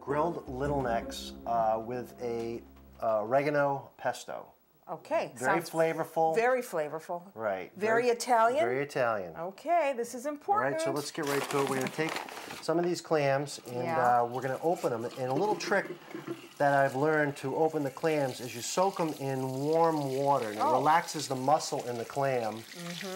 grilled little necks with a oregano pesto. Okay. Very flavorful. Very flavorful. Right. Very Italian? Very Italian. Okay, this is important. All right, so let's get right to it. We're going to take some of these clams and we're going to open them. And a little trick that I've learned to open the clams is you soak them in warm water. And it relaxes the muscle in the clam,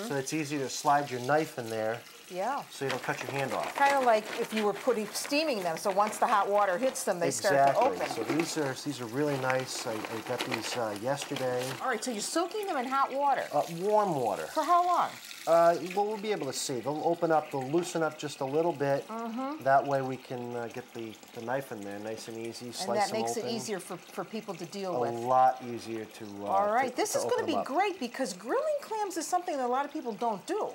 so it's easy to slide your knife in there. Yeah. So you don't cut your hand off. Kind of like if you were steaming them, so once the hot water hits them, they start to open. So these are really nice. I got these yesterday. All right, so you're soaking them in hot water? Warm water. For how long? Well, we'll be able to see. They'll open up, they'll loosen up just a little bit. That way we can get the knife in there nice and easy, slice them open. And that makes it easier for people to deal with. A lot easier to All right, this is going to be great because grilling clams is something that a lot of people don't do.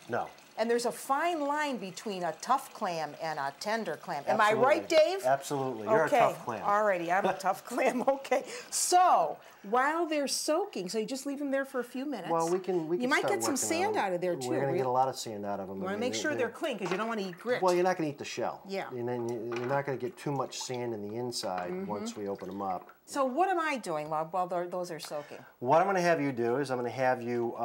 No. And there's a fine line between a tough clam and a tender clam. Am I right, Dave? Absolutely. You're a tough clam. All righty, I'm a tough clam. Okay. So while they're soaking, so you just leave them there for a few minutes. Well, we can. You might get some sand out of there too. We're going to get a lot of sand out of them. You want to make sure they're clean because you don't want to eat grit. Well, you're not going to eat the shell. Yeah. And then you're not going to get too much sand in the inside once we open them up. So what am I doing while those are soaking? What I'm going to have you do is I'm going to have you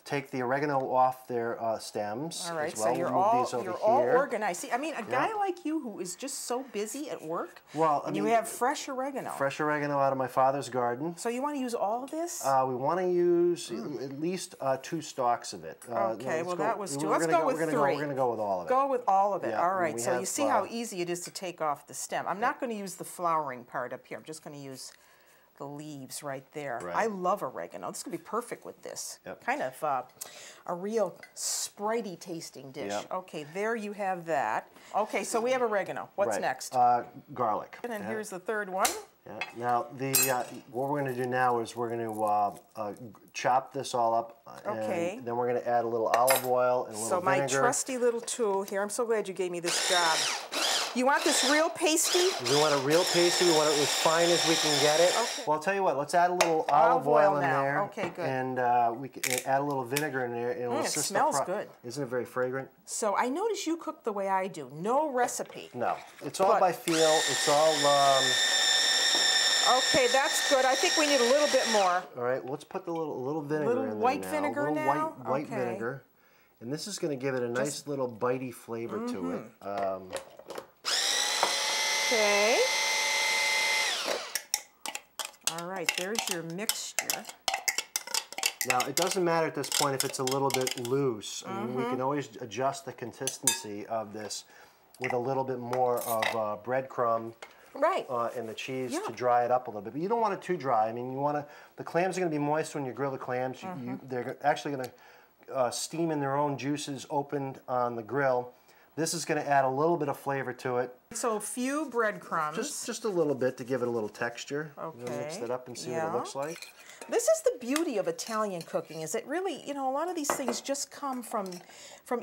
take the oregano off their stems. All right, as well. so you're all organized. See, I mean, a guy like you who is just so busy at work, and you have fresh oregano. Fresh oregano out of my father's garden. So you want to use all of this? We want to use at least 2 stalks of it. Okay, well that was 2. Let's go with 3. We're going to go with all of it. Go with all of it. Yeah, all right, so you see how easy it is to take off the stem. I'm not going to use the flowering part up here. I'm just going to use the leaves right there. Right. I love oregano. This is going to be perfect with this. Yep. Kind of a real Spritey tasting dish. Yep. Okay, there you have that. Okay, so we have oregano. What's next? Garlic. And then here's the third one. Yeah. Now, what we're going to do now is we're going to chop this all up. Okay. And then we're going to add a little olive oil and a little vinegar. So my trusty little tool here. I'm so glad you gave me this job. You want this real pasty? We want it real pasty. We want it as fine as we can get it. Okay. Well, I'll tell you what. Let's add a little olive oil in there. Okay, good. And we can add a little vinegar in there. And it smells good. Isn't it very fragrant? So I notice you cook the way I do. No recipe. No. It's all by feel. It's all... Okay, that's good. I think we need a little bit more. All right, let's put a little vinegar in there now. White vinegar now? A little white vinegar. And this is going to give it a nice little bitey flavor to it. Okay. All right, there's your mixture. Now, it doesn't matter at this point if it's a little bit loose. I mean, we can always adjust the consistency of this with a little bit more of breadcrumb. Right. And the cheese to dry it up a little bit. But you don't want it too dry. I mean, the clams are going to be moist when you grill the clams. They're actually going to steam in their own juices opened on the grill. This is going to add a little bit of flavor to it. So a few breadcrumbs. Just a little bit to give it a little texture. Okay. Mix it up and see what it looks like. This is the beauty of Italian cooking, is it really, a lot of these things just come from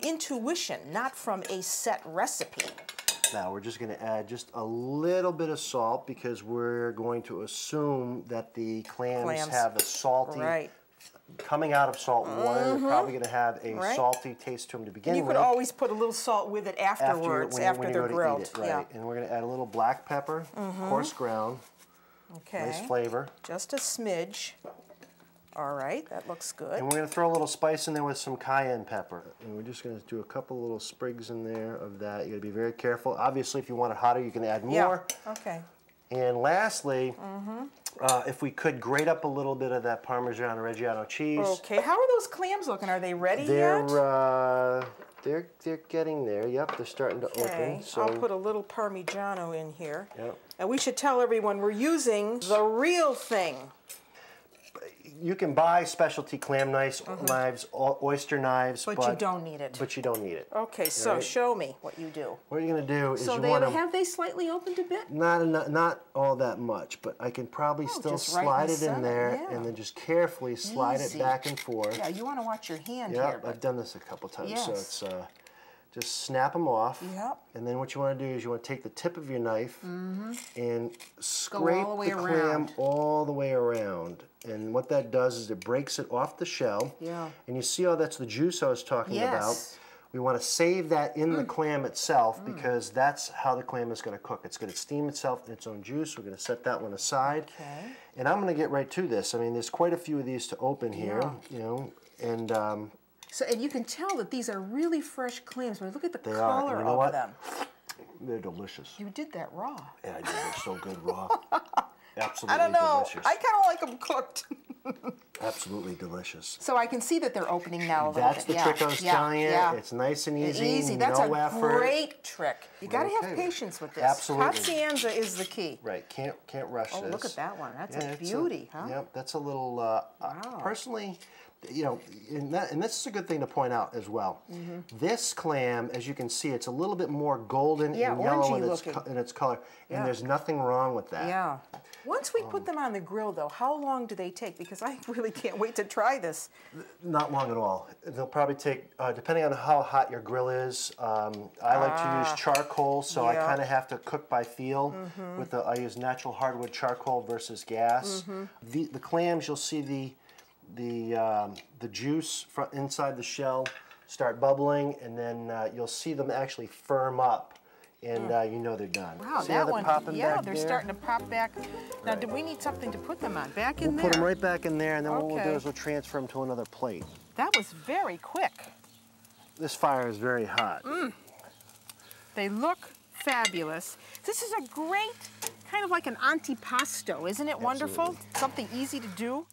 intuition, not from a set recipe. Now we're just going to add just a little bit of salt because we're going to assume that the clams have a salty, coming out of salt water, they're probably going to have a salty taste to them to begin with. You could always put a little salt with it afterwards, after they're grilled. And we're going to add a little black pepper, coarse ground, nice flavor. Just a smidge. All right, that looks good. And we're going to throw a little spice in there with some cayenne pepper. And we're just going to do a couple little sprigs in there of that. You got to be very careful. Obviously, if you want it hotter, you can add more. Yeah. Okay. And lastly, if we could grate up a little bit of that Parmesan Reggiano cheese. Okay. How are those clams looking? Are they ready yet? They're getting there. Yep, they're starting to open. So I'll put a little Parmigiano in here. Yep. And we should tell everyone we're using the real thing. You can buy specialty clam knives, oyster knives, but you don't need it. But you don't need it. Okay, so show me what you do. What you're going to do is have they slightly opened a bit? Not all that much, but I can probably still slide it in there and then just carefully slide it back and forth. Yeah, you want to watch your hand here. Yeah, I've done this a couple times, so it's just snap them off. Yep. And then what you want to do is you want to take the tip of your knife and scrape the clam all the way around. And what that does is it breaks it off the shell. Yeah. And you see how that's the juice I was talking about. We want to save that in the clam itself because that's how the clam is going to cook. It's going to steam itself in its own juice. We're going to set that one aside. Okay. And I'm going to get right to this. I mean, there's quite a few of these to open here, you know, and so, and you can tell that these are really fresh clams. When you look at the they color are. You know of them. They're delicious. You did that raw. Yeah, I did. They're so good raw. Absolutely I don't know. delicious. I kind of like them cooked. Absolutely delicious. So I can see that they're opening now a little That's bit. the trick I was telling you. Yeah. It's nice and It's easy. easy. That's no a effort. great trick. You got to have patience with this. Absolutely. Pazienza is the key. Right. Can't rush this. Oh, look at that one. That's a beauty, huh? Yep. That's a little. Personally, you know, and this is a good thing to point out as well. This clam, as you can see, it's a little bit more golden and yellow in its color, and there's nothing wrong with that. Yeah. Once we put them on the grill, though, how long do they take? Because I really can't wait to try this. Not long at all. They'll probably take, depending on how hot your grill is. I like to use charcoal, so I kind of have to cook by feel. I use natural hardwood charcoal versus gas. The clams, you'll see the juice inside the shell start bubbling, and then you'll see them actually firm up, and you know they're done. Wow, see that how they're one, popping back they're there? starting to pop back. Now, do we need something to put them on? Back in there? We'll put them right back in there, and then what we'll do is we'll transfer them to another plate. That was very quick. This fire is very hot. They look fabulous. This is a great, kind of like an antipasto, isn't it wonderful? Something easy to do.